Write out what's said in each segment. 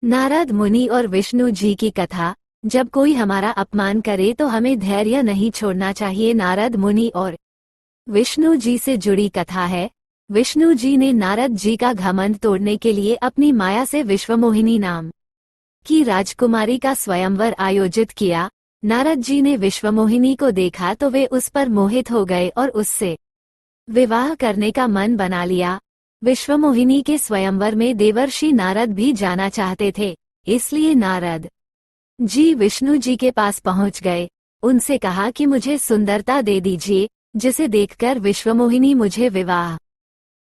नारद मुनि और विष्णु जी की कथा। जब कोई हमारा अपमान करे तो हमें धैर्य नहीं छोड़ना चाहिए। नारद मुनि और विष्णु जी से जुड़ी कथा है। विष्णु जी ने नारद जी का घमंड तोड़ने के लिए अपनी माया से विश्वमोहिनी नाम की राजकुमारी का स्वयंवर आयोजित किया। नारद जी ने विश्वमोहिनी को देखा तो वे उस पर मोहित हो गए और उससे विवाह करने का मन बना लिया। विश्वमोहिनी के स्वयंवर में देवर्षि नारद भी जाना चाहते थे, इसलिए नारद जी विष्णु जी के पास पहुंच गए। उनसे कहा कि मुझे सुंदरता दे दीजिए, जिसे देखकर विश्वमोहिनी मुझे विवाह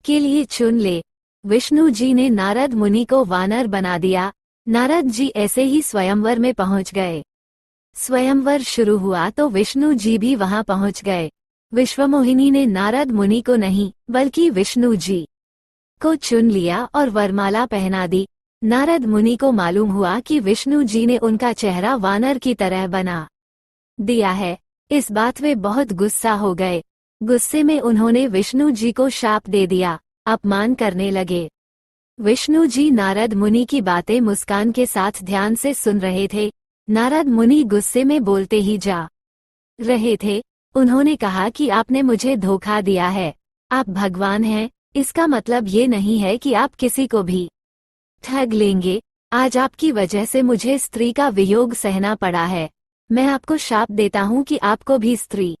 के लिए चुन ले। विष्णु जी ने नारद मुनि को वानर बना दिया। नारद जी ऐसे ही स्वयंवर में पहुंच गए। स्वयंवर शुरू हुआ तो विष्णु जी भी वहां पहुंच गए। विश्वमोहिनी ने नारद मुनि को नहीं बल्कि विष्णु जी को चुन लिया और वरमाला पहना दी। नारद मुनि को मालूम हुआ कि विष्णु जी ने उनका चेहरा वानर की तरह बना दिया है। इस बात वे बहुत गुस्सा हो गए। गुस्से में उन्होंने विष्णु जी को शाप दे दिया, अपमान करने लगे। विष्णु जी नारद मुनि की बातें मुस्कान के साथ ध्यान से सुन रहे थे। नारद मुनि गुस्से में बोलते ही जा रहे थे। उन्होंने कहा कि आपने मुझे धोखा दिया है। आप भगवान हैं, इसका मतलब ये नहीं है कि आप किसी को भी ठग लेंगे। आज आपकी वजह से मुझे स्त्री का वियोग सहना पड़ा है। मैं आपको शाप देता हूँ कि आपको भी स्त्री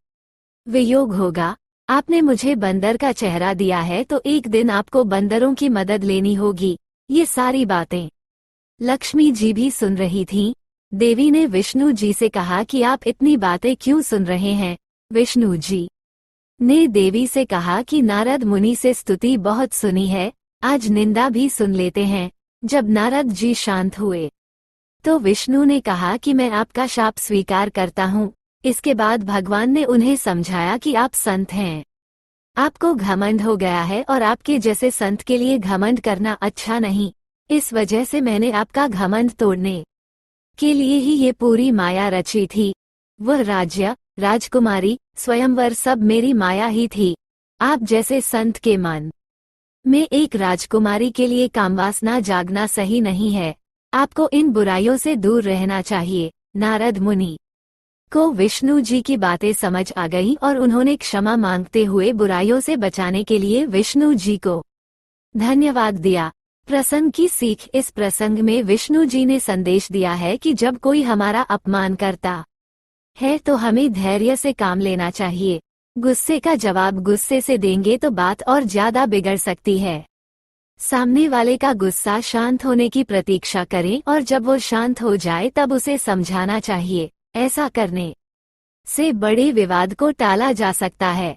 वियोग होगा। आपने मुझे बंदर का चेहरा दिया है तो एक दिन आपको बंदरों की मदद लेनी होगी। ये सारी बातें लक्ष्मी जी भी सुन रही थीं। देवी ने विष्णु जी से कहा कि आप इतनी बातें क्यों सुन रहे हैं। विष्णु जी ने देवी से कहा कि नारद मुनि से स्तुति बहुत सुनी है, आज निंदा भी सुन लेते हैं। जब नारद जी शांत हुए तो विष्णु ने कहा कि मैं आपका शाप स्वीकार करता हूँ। इसके बाद भगवान ने उन्हें समझाया कि आप संत हैं, आपको घमंड हो गया है और आपके जैसे संत के लिए घमंड करना अच्छा नहीं। इस वजह से मैंने आपका घमंड तोड़ने के लिए ही ये पूरी माया रची थी। वह राज्य, राजकुमारी, स्वयंवर सब मेरी माया ही थी। आप जैसे संत के मन में एक राजकुमारी के लिए कामवासना जागना सही नहीं है। आपको इन बुराइयों से दूर रहना चाहिए। नारद मुनि को विष्णु जी की बातें समझ आ गईं और उन्होंने क्षमा मांगते हुए बुराइयों से बचाने के लिए विष्णु जी को धन्यवाद दिया। प्रसंग की सीख। इस प्रसंग में विष्णु जी ने संदेश दिया है कि जब कोई हमारा अपमान करता है तो हमें धैर्य से काम लेना चाहिए। गुस्से का जवाब गुस्से से देंगे तो बात और ज्यादा बिगड़ सकती है। सामने वाले का गुस्सा शांत होने की प्रतीक्षा करें और जब वो शांत हो जाए तब उसे समझाना चाहिए। ऐसा करने से बड़े विवाद को टाला जा सकता है।